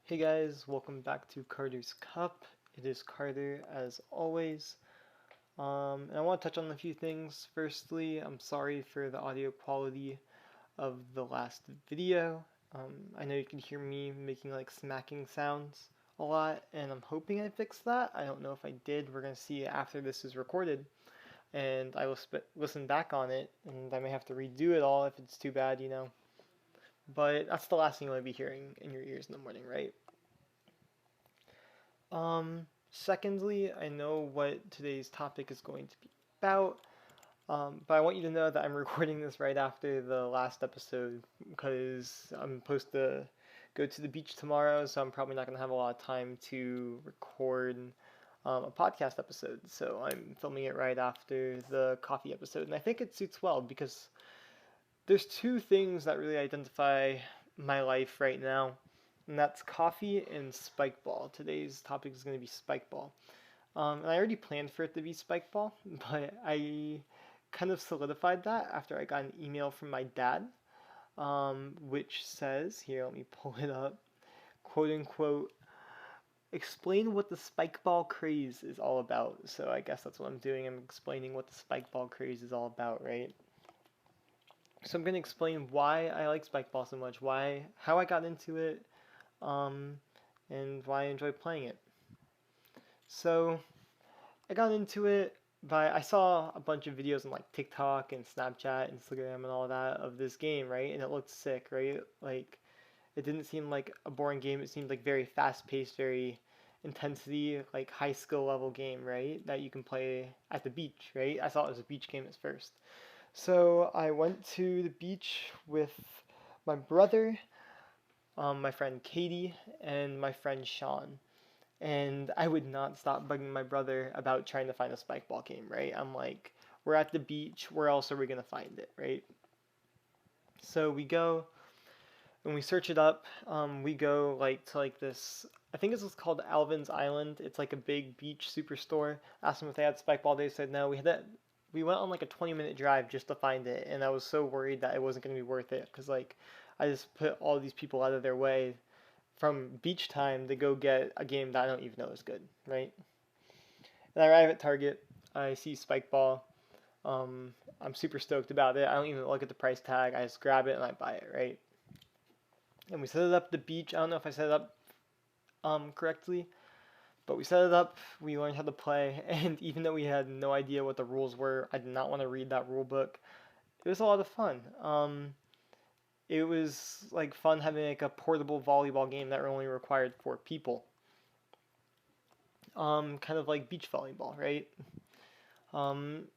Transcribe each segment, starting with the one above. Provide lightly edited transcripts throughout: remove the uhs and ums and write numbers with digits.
Hey guys, welcome back to Carter's Cup. It is Carter as always. And I want to touch on a few things. Firstly, I'm sorry for the audio quality of the last video. I know you can hear me making like smacking sounds a lot, and I'm hoping I fixed that. I don't know if I did. We're going to see after this is recorded, and I will listen back on it, and I may have to redo it all if it's too bad. But that's the last thing you want to be hearing in your ears in the morning, right? Secondly, I know what today's topic is going to be about, but I want you to know that I'm recording this right after the last episode because I'm supposed to go to the beach tomorrow, so I'm probably not going to have a lot of time to record a podcast episode. So I'm filming it right after the coffee episode, and I think it suits well because there's two things that really identify my life right now, and that's coffee and spikeball. Today's topic is going to be spikeball. And I already planned for it to be spikeball, but I kind of solidified that after I got an email from my dad, which says, here, let me pull it up, quote unquote, explain what the spikeball craze is all about. So I guess that's what I'm doing. I'm explaining what the spikeball craze is all about, right? So I'm going to explain why I like spikeball so much, how I got into it, um, and why I enjoy playing it. So I got into it by I saw a bunch of videos on like TikTok and Snapchat, Instagram, and all that of this game, right? And it looked sick, right? Like it didn't seem like a boring game. It seemed like very fast paced, very intensity, like high skill level game, right? That you can play at the beach, right? I thought it was a beach game at first. So I went to the beach with my brother, my friend Katie, and my friend Sean. And I would not stop bugging my brother about trying to find a spike ball game, right? I'm like, we're at the beach, where else are we gonna find it, right? So we go and we search it up. We go like to like this. I think this is called Alvin's Island. It's like a big beach superstore. Asked them if they had spike ball. They said no. We went on like a 20-minute drive just to find it, and I was so worried that it wasn't gonna be worth it because like I just put all these people out of their way from beach time to go get a game that I don't even know is good, right? And I arrive at Target. I see Spike Ball. I'm super stoked about it. I don't even look at the price tag. I just grab it and I buy it, right? And we set it up at the beach. I don't know if I set it up correctly, but we set it up. We learned how to play, and even though we had no idea what the rules were, I did not want to read that rule book. It was a lot of fun. It was like fun having like a portable volleyball game that only required 4 people. Kind of like beach volleyball, right?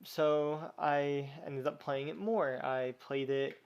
So I ended up playing it more. I played it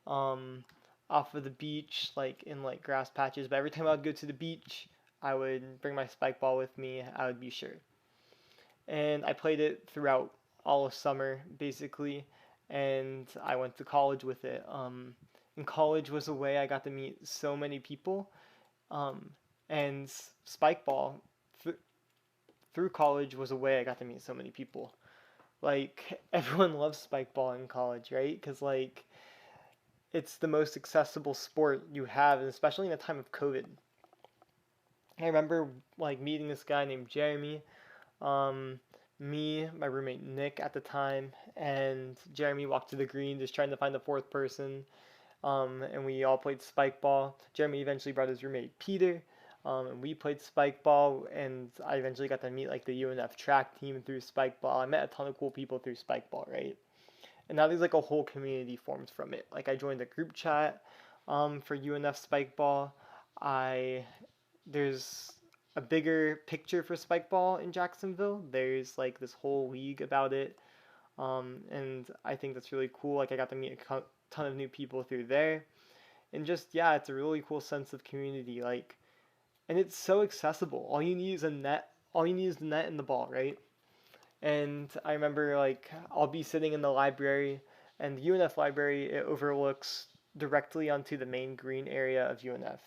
um, off of the beach, like in like grass patches. But every time I would go to the beach, I would bring my spike ball with me. I would be sure. And I played it throughout all of summer, basically. And I went to college with it. And college was a way I got to meet so many people. Um, and spike ball th- through college was a way I got to meet so many people. Like everyone loves spike ball in college, right? Because like it's the most accessible sport you have, and especially in a time of COVID. I remember like meeting this guy named Jeremy. Um, Me, my roommate Nick at the time, and Jeremy walked to the green just trying to find the fourth person. And we all played spike ball. Jeremy eventually brought his roommate Peter, and we played spike ball. And I eventually got to meet like the UNF track team through spike ball. I met a ton of cool people through spike ball, right? And now there's like a whole community formed from it. Like I joined a group chat for UNF spike ball. I There's a bigger picture for spike ball in Jacksonville. There's like this whole league about it, and I think that's really cool. Like I got to meet a ton of new people through there, and just yeah, it's a really cool sense of community. Like, and it's so accessible. All you need is a net. All you need is the net and the ball, right? And I remember like I'll be sitting in the library, and the UNF library it overlooks directly onto the main green area of UNF.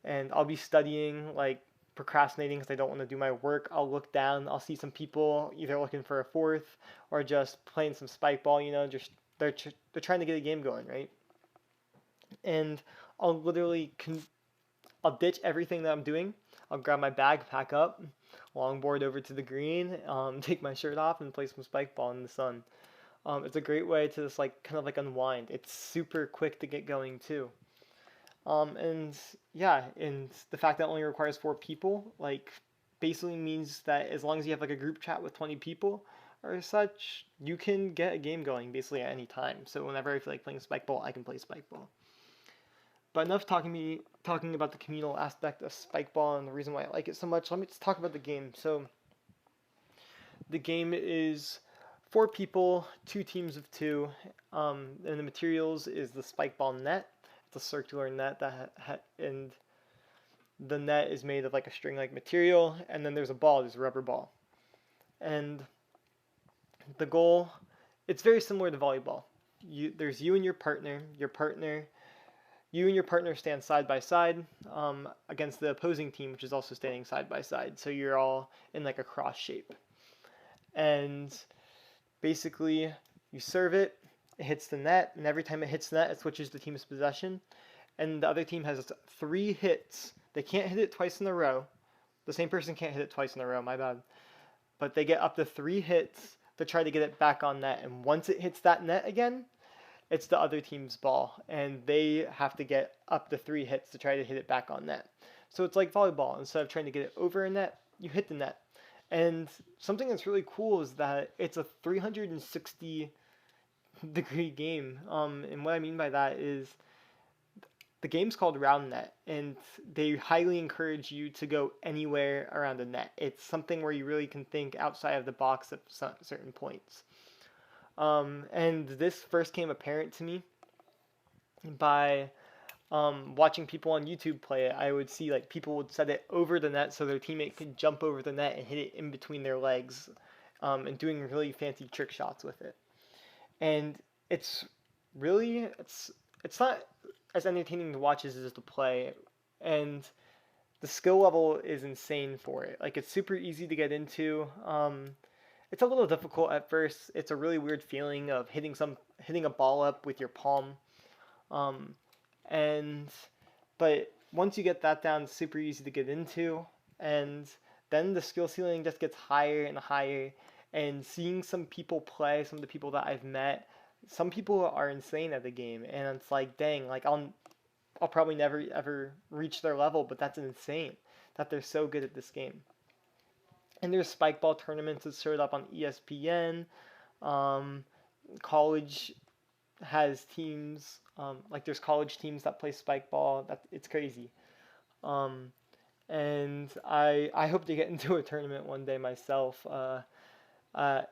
And I'll be studying like procrastinating because I don't want to do my work. I'll look down. I'll see some people either looking for a fourth or just playing some spike ball. Just they're trying to get a game going, right? And I'll literally I'll ditch everything that I'm doing. I'll grab my bag, pack up, longboard over to the green, take my shirt off, and play some spike ball in the sun. It's a great way to just like kind of like unwind. It's super quick to get going too. And yeah, and the fact that it only requires 4 people, like, basically means that as long as you have like a group chat with 20 people or such, you can get a game going basically at any time. So whenever I feel like playing spikeball, I can play spikeball. But enough talking about the communal aspect of spikeball and the reason why I like it so much. Let me just talk about the game. So the game is 4 people, 2 teams of 2, and the materials is the spikeball net. It's a circular net and the net is made of like a string-like material, and then there's a ball, there's a rubber ball, and the goal, it's very similar to volleyball. There's you and your partner. You and your partner stand side by side against the opposing team, which is also standing side by side. So you're all in like a cross shape. And basically, you serve it, it hits the net, and every time it hits the net, it switches the team's possession. And the other team has 3 hits. They can't hit it twice in a row. The same person can't hit it twice in a row, my bad. But they get up to 3 hits to try to get it back on net. And once it hits that net again, it's the other team's ball, and they have to get up to 3 hits to try to hit it back on net. So it's like volleyball. Instead of trying to get it over a net, you hit the net. And something that's really cool is that it's a 360-degree game. And what I mean by that is the game's called Round Net, and they highly encourage you to go anywhere around the net. It's something where you really can think outside of the box at certain points. And this first came apparent to me by watching people on YouTube play it. I would see like people would set it over the net so their teammate could jump over the net and hit it in between their legs, and doing really fancy trick shots with it. And it's really it's not as entertaining to watch as it is to play, and the skill level is insane for it. Like, it's super easy to get into. It's a little difficult at first. It's a really weird feeling of hitting a ball up with your palm, um, and but once you get that down, it's super easy to get into, and then the skill ceiling just gets higher and higher. And seeing some people play, some of the people that I've met, some people are insane at the game, and it's like, dang, like I'll probably never ever reach their level, but that's insane that they're so good at this game. And there's spikeball tournaments that showed up on ESPN. Um, college has teams, like there's college teams that play spikeball. That it's crazy. Um, and I hope to get into a tournament one day myself. I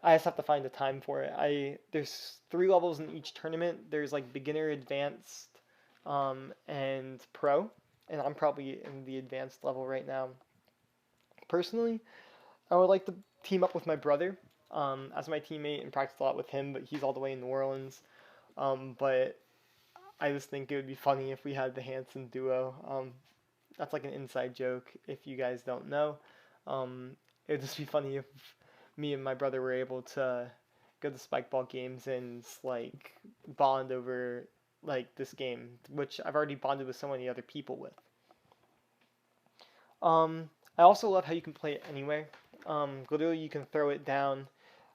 just have to find the time for it. There's 3 levels in each tournament. There's like beginner, advanced, and pro, and I'm probably in the advanced level right now. Personally, I would like to team up with my brother as my teammate and practice a lot with him, but he's all the way in New Orleans. But I just think it would be funny if we had the Hanson duo. That's like an inside joke if you guys don't know. It would just be funny if me and my brother were able to go to spikeball games and like bond over like this game, which I've already bonded with so many other people with. I also love how you can play it anywhere. Literally, you can throw it down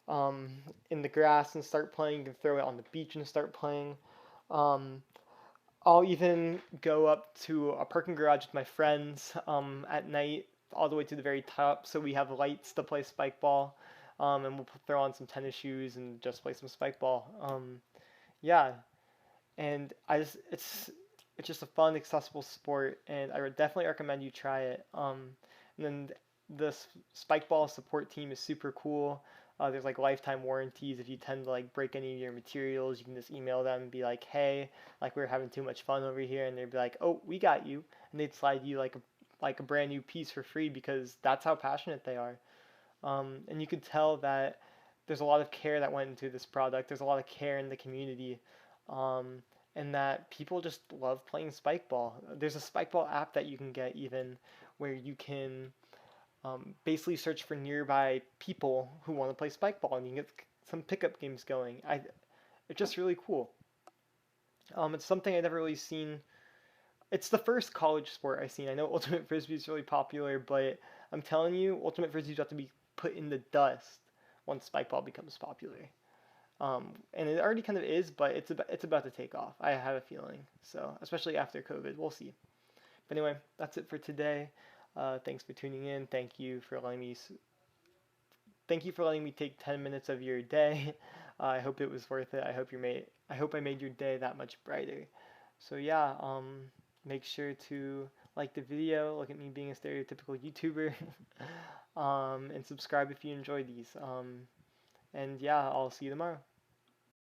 um, in the grass and start playing. You can throw it on the beach and start playing. Um, I'll even go up to a parking garage with my friends at night, all the way to the very top, so we have lights to play spike ball, and we'll throw on some tennis shoes and just play some spike ball. Yeah, and it's just a fun, accessible sport, and I would definitely recommend you try it. And then the spike ball support team is super cool. There's like lifetime warranties. If you tend to like break any of your materials, you can just email them and be like, "Hey, like we're having too much fun over here," and they'd be like, "Oh, we got you," and they'd slide you like a brand new piece for free because that's how passionate they are. And you could tell that there's a lot of care that went into this product. There's a lot of care in the community, um, and that people just love playing spike ball. There's a spike ball app that you can get even where you can basically search for nearby people who want to play spike ball, and you can get some pickup games going. It's just really cool. It's something I've never really seen It's the first college sport I've seen. I know Ultimate Frisbee is really popular, but I'm telling you, Ultimate Frisbee's about to be put in the dust once spikeball becomes popular. And it already kind of is, but it's about to take off. I have a feeling. So especially after COVID, we'll see. But anyway, that's it for today. Thanks for tuning in. Thank you for letting me take 10 minutes of your day. I hope it was worth it. I hope I made your day that much brighter. So yeah, make sure to like the video. Look at me being a stereotypical YouTuber, and subscribe if you enjoy these. And yeah, I'll see you tomorrow.